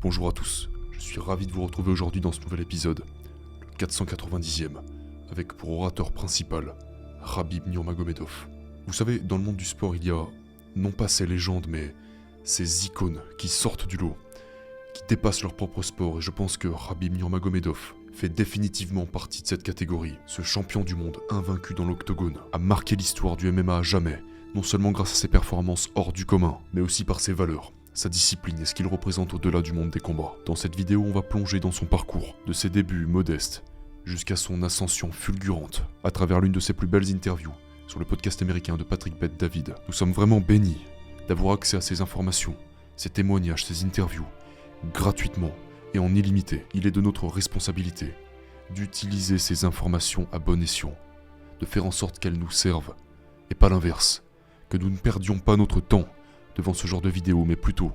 Bonjour à tous, je suis ravi de vous retrouver aujourd'hui dans ce nouvel épisode, le 490e, avec pour orateur principal, Khabib Nurmagomedov. Vous savez, dans le monde du sport, il y a non pas ces légendes, mais ces icônes qui sortent du lot, qui dépassent leur propre sport, et je pense que Khabib Nurmagomedov fait définitivement partie de cette catégorie. Ce champion du monde invaincu dans l'octogone a marqué l'histoire du MMA à jamais, non seulement grâce à ses performances hors du commun, mais aussi par ses valeurs, sa discipline et ce qu'il représente au-delà du monde des combats. Dans cette vidéo, on va plonger dans son parcours, de ses débuts modestes jusqu'à son ascension fulgurante, à travers l'une de ses plus belles interviews sur le podcast américain de Patrick Bet-David. Nous sommes vraiment bénis d'avoir accès à ces informations, ces témoignages, ces interviews, gratuitement et en illimité. Il est de notre responsabilité d'utiliser ces informations à bon escient, de faire en sorte qu'elles nous servent, et pas l'inverse, que nous ne perdions pas notre temps devant ce genre de vidéo, mais plutôt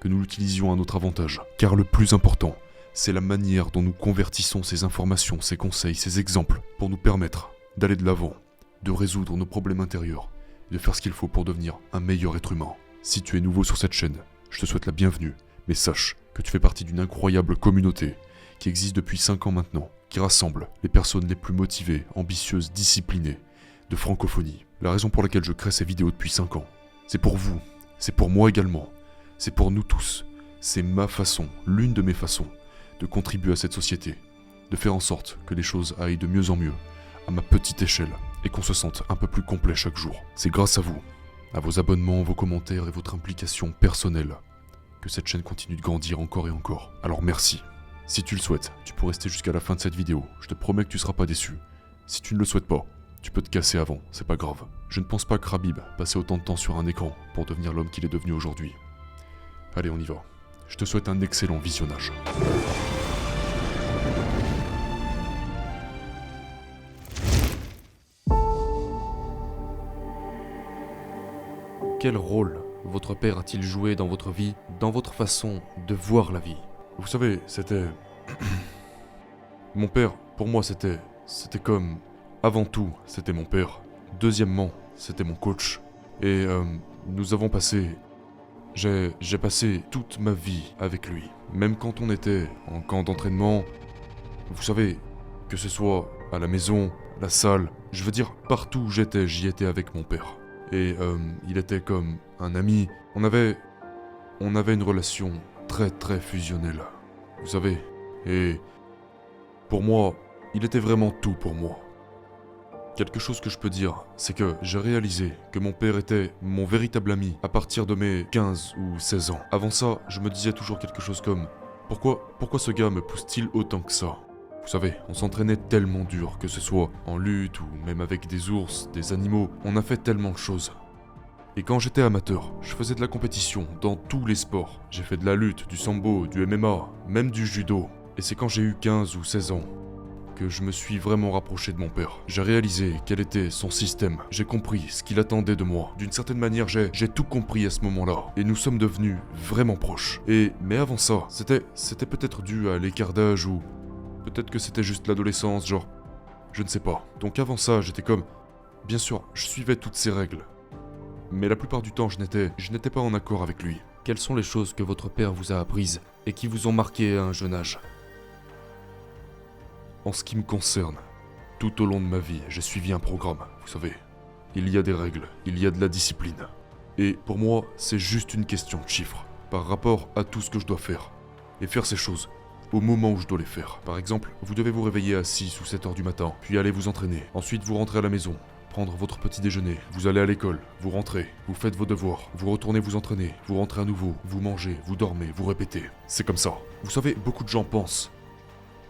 que nous l'utilisions à notre avantage. Car le plus important, c'est la manière dont nous convertissons ces informations, ces conseils, ces exemples, pour nous permettre d'aller de l'avant, de résoudre nos problèmes intérieurs, et de faire ce qu'il faut pour devenir un meilleur être humain. Si tu es nouveau sur cette chaîne, je te souhaite la bienvenue, mais sache que tu fais partie d'une incroyable communauté qui existe depuis 5 ans maintenant, qui rassemble les personnes les plus motivées, ambitieuses, disciplinées de francophonie. La raison pour laquelle je crée ces vidéos depuis 5 ans, c'est pour vous, c'est pour moi également, c'est pour nous tous. C'est ma façon, l'une de mes façons, de contribuer à cette société, de faire en sorte que les choses aillent de mieux en mieux, à ma petite échelle, et qu'on se sente un peu plus complet chaque jour. C'est grâce à vous, à vos abonnements, vos commentaires et votre implication personnelle, que cette chaîne continue de grandir encore et encore. Alors merci. Si tu le souhaites, tu peux rester jusqu'à la fin de cette vidéo, je te promets que tu seras pas déçu. Si tu ne le souhaites pas, tu peux te casser avant, c'est pas grave. Je ne pense pas que Khabib passait autant de temps sur un écran pour devenir l'homme qu'il est devenu aujourd'hui. Allez, on y va. Je te souhaite un excellent visionnage. Quel rôle votre père a-t-il joué dans votre vie, dans votre façon de voir la vie? Vous savez, c'était... Mon père, pour moi, c'était comme... Avant tout, c'était mon père. Deuxièmement, c'était mon coach. Et nous avons passé... J'ai passé toute ma vie avec lui. Même quand on était en camp d'entraînement, vous savez, que ce soit à la maison, la salle, je veux dire, partout où j'étais, j'y étais avec mon père. Et il était comme un ami. On avait une relation très très fusionnelle. Vous savez, et pour moi, il était vraiment tout pour moi. Quelque chose que je peux dire, c'est que j'ai réalisé que mon père était mon véritable ami à partir de mes 15 ou 16 ans. Avant ça, je me disais toujours quelque chose comme « Pourquoi ce gars me pousse-t-il autant que ça ?» Vous savez, on s'entraînait tellement dur, que ce soit en lutte ou même avec des ours, des animaux, on a fait tellement de choses. Et quand j'étais amateur, je faisais de la compétition dans tous les sports. J'ai fait de la lutte, du sambo, du MMA, même du judo. Et c'est quand j'ai eu 15 ou 16 ans que je me suis vraiment rapproché de mon père. J'ai réalisé quel était son système. J'ai compris ce qu'il attendait de moi. D'une certaine manière, j'ai tout compris à ce moment-là. Et nous sommes devenus vraiment proches. Mais avant ça, c'était peut-être dû à l'écart d'âge ou peut-être que c'était juste l'adolescence, genre... Je ne sais pas. Donc avant ça, j'étais comme... Bien sûr, je suivais toutes ses règles. Mais la plupart du temps, je n'étais pas en accord avec lui. Quelles sont les choses que votre père vous a apprises et qui vous ont marqué à un jeune âge? En ce qui me concerne, tout au long de ma vie, j'ai suivi un programme, vous savez. Il y a des règles, il y a de la discipline. Et pour moi, c'est juste une question de chiffres, par rapport à tout ce que je dois faire. Et faire ces choses au moment où je dois les faire. Par exemple, vous devez vous réveiller à 6 ou 7 heures du matin, puis aller vous entraîner. Ensuite, vous rentrez à la maison, prendre votre petit déjeuner, vous allez à l'école, vous rentrez, vous faites vos devoirs, vous retournez vous entraîner, vous rentrez à nouveau, vous mangez, vous dormez, vous répétez. C'est comme ça. Vous savez, beaucoup de gens pensent,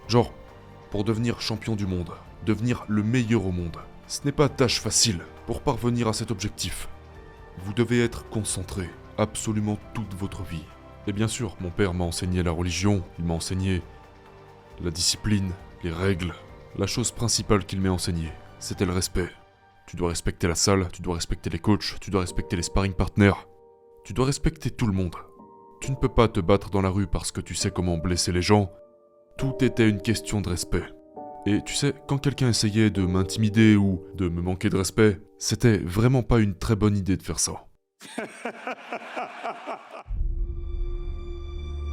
genre, pour devenir champion du monde, devenir le meilleur au monde, ce n'est pas tâche facile. Pour parvenir à cet objectif, vous devez être concentré absolument toute votre vie. Et bien sûr, mon père m'a enseigné la religion, il m'a enseigné la discipline, les règles. La chose principale qu'il m'a enseignée, c'était le respect. Tu dois respecter la salle, tu dois respecter les coachs, tu dois respecter les sparring partners. Tu dois respecter tout le monde. Tu ne peux pas te battre dans la rue parce que tu sais comment blesser les gens. Tout était une question de respect. Et tu sais, quand quelqu'un essayait de m'intimider ou de me manquer de respect, c'était vraiment pas une très bonne idée de faire ça.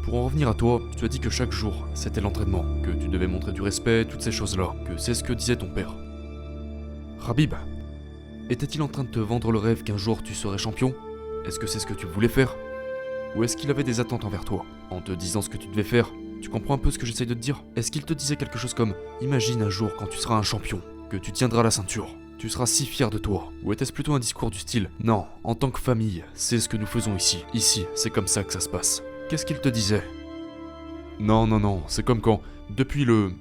Pour en revenir à toi, tu as dit que chaque jour, c'était l'entraînement, que tu devais montrer du respect, toutes ces choses-là, que c'est ce que disait ton père. Rabib, était-il en train de te vendre le rêve qu'un jour tu serais champion? Est-ce que c'est ce que tu voulais faire? Ou est-ce qu'il avait des attentes envers toi, en te disant ce que tu devais faire? Tu comprends un peu ce que j'essaye de te dire? Est-ce qu'il te disait quelque chose comme « Imagine un jour quand tu seras un champion, que tu tiendras la ceinture, tu seras si fier de toi » Ou était-ce plutôt un discours du style « Non, en tant que famille, c'est ce que nous faisons ici. Ici, c'est comme ça que ça se passe. » Qu'est-ce qu'il te disait? Non, c'est comme quand, depuis le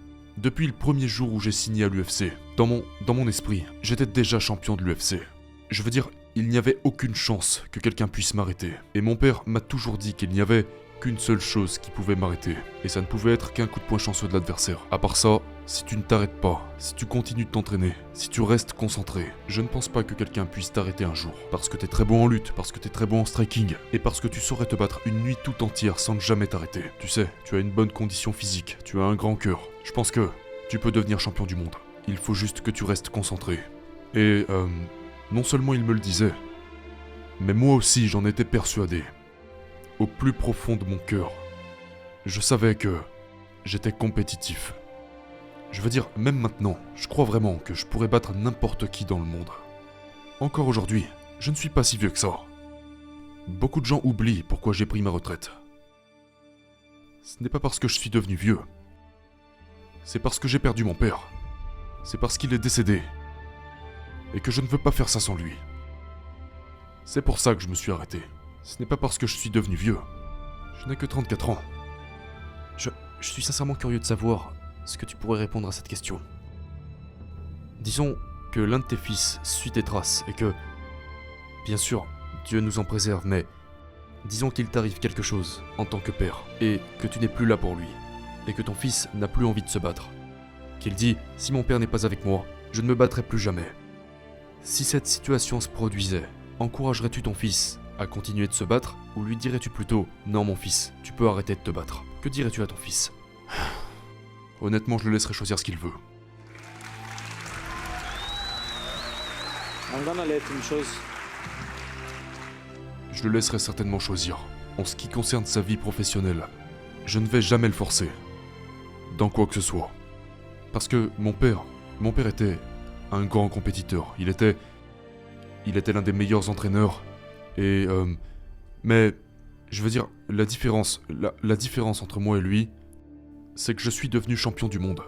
premier jour où j'ai signé à l'UFC, dans mon esprit, j'étais déjà champion de l'UFC. Je veux dire, il n'y avait aucune chance que quelqu'un puisse m'arrêter. Et mon père m'a toujours dit qu'il n'y avait qu'une seule chose qui pouvait m'arrêter. Et ça ne pouvait être qu'un coup de poing chanceux de l'adversaire. À part ça, si tu ne t'arrêtes pas, si tu continues de t'entraîner, si tu restes concentré, je ne pense pas que quelqu'un puisse t'arrêter un jour. Parce que t'es très bon en lutte, parce que t'es très bon en striking, et parce que tu saurais te battre une nuit tout entière sans jamais t'arrêter. Tu sais, tu as une bonne condition physique, tu as un grand cœur. Je pense que tu peux devenir champion du monde. Il faut juste que tu restes concentré. Et non seulement il me le disait, mais moi aussi j'en étais persuadé. Au plus profond de mon cœur, je savais que j'étais compétitif. Je veux dire, même maintenant, je crois vraiment que je pourrais battre n'importe qui dans le monde. Encore aujourd'hui, je ne suis pas si vieux que ça. Beaucoup de gens oublient pourquoi j'ai pris ma retraite. Ce n'est pas parce que je suis devenu vieux. C'est parce que j'ai perdu mon père. C'est parce qu'il est décédé. Et que je ne veux pas faire ça sans lui. C'est pour ça que je me suis arrêté. Ce n'est pas parce que je suis devenu vieux. Je n'ai que 34 ans. Je suis sincèrement curieux de savoir ce que tu pourrais répondre à cette question. Disons que l'un de tes fils suit tes traces et que, bien sûr, Dieu nous en préserve, mais disons qu'il t'arrive quelque chose en tant que père et que tu n'es plus là pour lui et que ton fils n'a plus envie de se battre. Qu'il dit « Si mon père n'est pas avec moi, je ne me battrai plus jamais ». Si cette situation se produisait, encouragerais-tu ton fils à continuer de se battre ou lui dirais-tu plutôt « Non mon fils, tu peux arrêter de te battre ». Que dirais-tu à ton fils? Honnêtement, je le laisserai choisir ce qu'il veut. I'm gonna let him choose. Je le laisserai certainement choisir. En ce qui concerne sa vie professionnelle, je ne vais jamais le forcer. Dans quoi que ce soit. Parce que mon père était un grand compétiteur. Il était l'un des meilleurs entraîneurs. Et mais je veux dire, la différence entre moi et lui, c'est que je suis devenu champion du monde.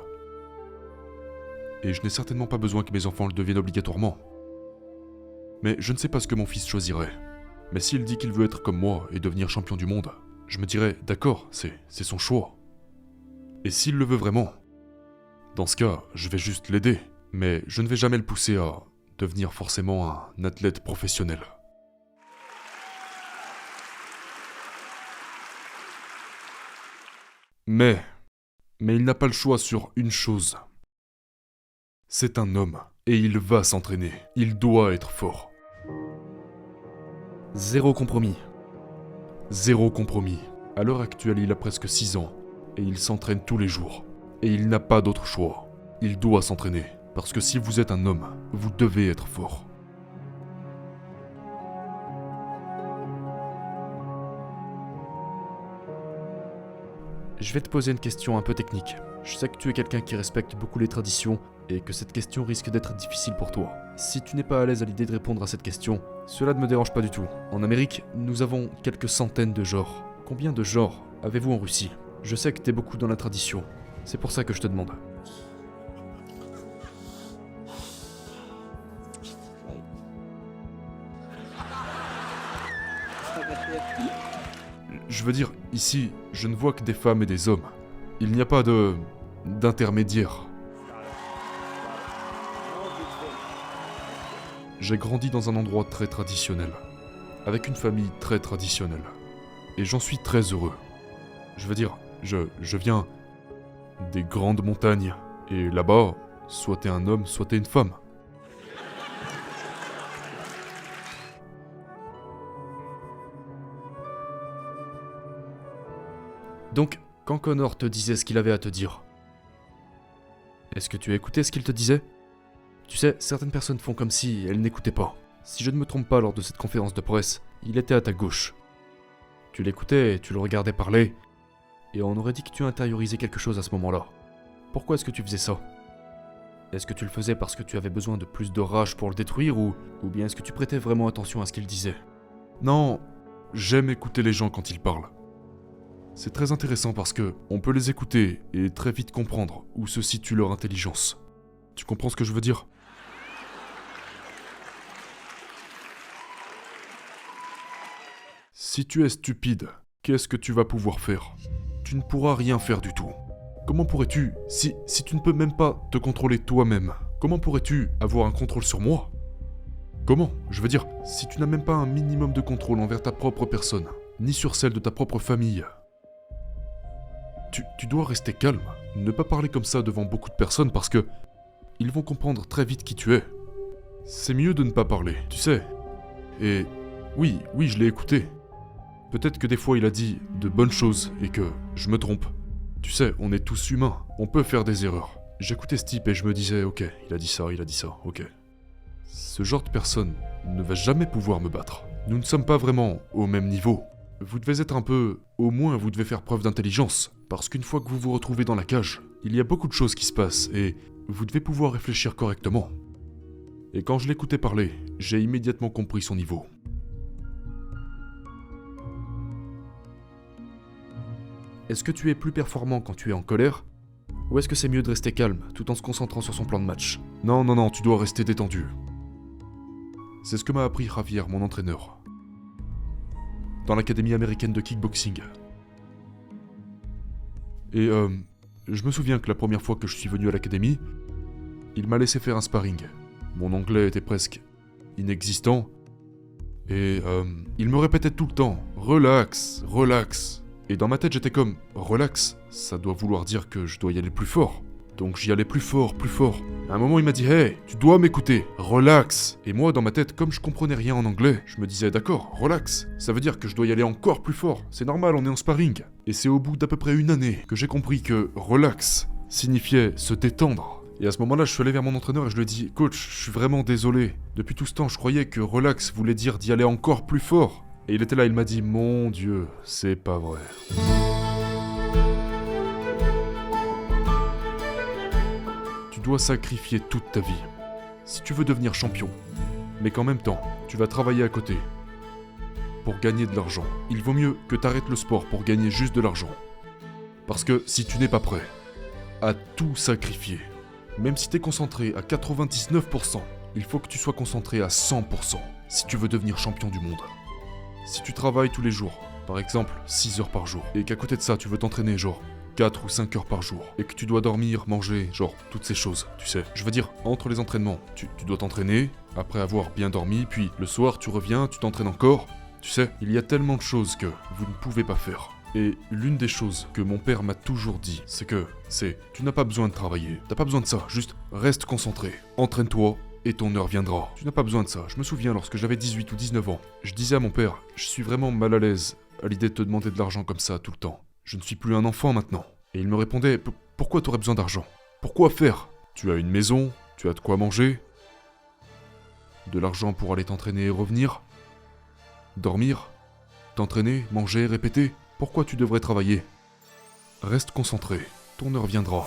Et je n'ai certainement pas besoin que mes enfants le deviennent obligatoirement. Mais je ne sais pas ce que mon fils choisirait. Mais s'il dit qu'il veut être comme moi et devenir champion du monde, je me dirais, d'accord, c'est son choix. Et s'il le veut vraiment, dans ce cas, je vais juste l'aider. Mais je ne vais jamais le pousser à devenir forcément un athlète professionnel. Mais il n'a pas le choix sur une chose. C'est un homme, et il va s'entraîner. Il doit être fort. Zéro compromis. Zéro compromis. À l'heure actuelle, il a presque 6 ans, et il s'entraîne tous les jours. Et il n'a pas d'autre choix. Il doit s'entraîner, parce que si vous êtes un homme, vous devez être fort. Je vais te poser une question un peu technique. Je sais que tu es quelqu'un qui respecte beaucoup les traditions et que cette question risque d'être difficile pour toi. Si tu n'es pas à l'aise à l'idée de répondre à cette question, cela ne me dérange pas du tout. En Amérique, nous avons quelques centaines de genres. Combien de genres avez-vous en Russie? Je sais que t'es beaucoup dans la tradition. C'est pour ça que je te demande. Je veux dire, ici, je ne vois que des femmes et des hommes. Il n'y a pas d'intermédiaire. J'ai grandi dans un endroit très traditionnel, avec une famille très traditionnelle. Et j'en suis très heureux. Je veux dire, je viens des grandes montagnes, et là-bas, soit t'es un homme, soit t'es une femme. Donc, quand Connor te disait ce qu'il avait à te dire, est-ce que tu as écouté ce qu'il te disait? Tu sais, certaines personnes font comme si elles n'écoutaient pas. Si je ne me trompe pas lors de cette conférence de presse, il était à ta gauche. Tu l'écoutais et tu le regardais parler, et on aurait dit que tu intériorisais quelque chose à ce moment-là. Pourquoi est-ce que tu faisais ça? Est-ce que tu le faisais parce que tu avais besoin de plus de rage pour le détruire ou bien est-ce que tu prêtais vraiment attention à ce qu'il disait? Non, j'aime écouter les gens quand ils parlent. C'est très intéressant parce que on peut les écouter et très vite comprendre où se situe leur intelligence. Tu comprends ce que je veux dire? Si tu es stupide, qu'est-ce que tu vas pouvoir faire? Tu ne pourras rien faire du tout. Comment pourrais-tu, si tu ne peux même pas te contrôler toi-même, comment pourrais-tu avoir un contrôle sur moi? Comment? Je veux dire, si tu n'as même pas un minimum de contrôle envers ta propre personne, ni sur celle de ta propre famille. Tu dois rester calme, ne pas parler comme ça devant beaucoup de personnes parce que ils vont comprendre très vite qui tu es. C'est mieux de ne pas parler, tu sais. Et oui, je l'ai écouté. Peut-être que des fois il a dit de bonnes choses et que je me trompe. Tu sais, on est tous humains, on peut faire des erreurs. J'écoutais ce type et je me disais, ok, il a dit ça, ok. Ce genre de personne ne va jamais pouvoir me battre. Nous ne sommes pas vraiment au même niveau. Vous devez être un peu... Au moins, vous devez faire preuve d'intelligence. Parce qu'une fois que vous vous retrouvez dans la cage, il y a beaucoup de choses qui se passent et vous devez pouvoir réfléchir correctement. Et quand je l'écoutais parler, j'ai immédiatement compris son niveau. Est-ce que tu es plus performant quand tu es en colère? Ou est-ce que c'est mieux de rester calme, tout en se concentrant sur son plan de match? Non, tu dois rester détendu. C'est ce que m'a appris Javier, mon entraîneur. Dans l'académie américaine de kickboxing. Et je me souviens que la première fois que je suis venu à l'académie, il m'a laissé faire un sparring. Mon anglais était presque inexistant. Et il me répétait tout le temps, relax. Et dans ma tête j'étais comme, relax, ça doit vouloir dire que je dois y aller plus fort. Donc j'y allais plus fort. À un moment il m'a dit, hey, tu dois m'écouter, relax. Et moi dans ma tête, comme je comprenais rien en anglais, je me disais, d'accord, relax. Ça veut dire que je dois y aller encore plus fort, c'est normal, on est en sparring. Et c'est au bout d'à peu près une année que j'ai compris que relax signifiait se détendre. Et à ce moment-là, je suis allé vers mon entraîneur et je lui ai dit, coach, je suis vraiment désolé. Depuis tout ce temps, je croyais que relax voulait dire d'y aller encore plus fort. Et il était là, il m'a dit, mon Dieu, c'est pas vrai. Tu dois sacrifier toute ta vie, si tu veux devenir champion. Mais qu'en même temps, tu vas travailler à côté. Pour gagner de l'argent. Il vaut mieux que t'arrêtes le sport pour gagner juste de l'argent. Parce que si tu n'es pas prêt à tout sacrifier, même si t'es concentré à 99%, il faut que tu sois concentré à 100% si tu veux devenir champion du monde. Si tu travailles tous les jours, par exemple 6 heures par jour, et qu'à côté de ça tu veux t'entraîner genre 4 ou 5 heures par jour, et que tu dois dormir, manger, genre toutes ces choses, tu sais. Je veux dire, entre les entraînements, tu dois t'entraîner, après avoir bien dormi, puis le soir tu reviens, tu t'entraînes encore. Tu sais, il y a tellement de choses que vous ne pouvez pas faire. Et l'une des choses que mon père m'a toujours dit, c'est tu n'as pas besoin de travailler, t'as pas besoin de ça, juste reste concentré, entraîne-toi, et ton heure viendra. Tu n'as pas besoin de ça. Je me souviens lorsque j'avais 18 ou 19 ans, je disais à mon père, je suis vraiment mal à l'aise à l'idée de te demander de l'argent comme ça tout le temps. Je ne suis plus un enfant maintenant. Et il me répondait, pourquoi t'aurais besoin d'argent? Pourquoi faire? Tu as une maison, tu as de quoi manger, de l'argent pour aller t'entraîner et revenir, dormir, t'entraîner, manger, répéter. Pourquoi tu devrais travailler? Reste concentré, ton heure viendra.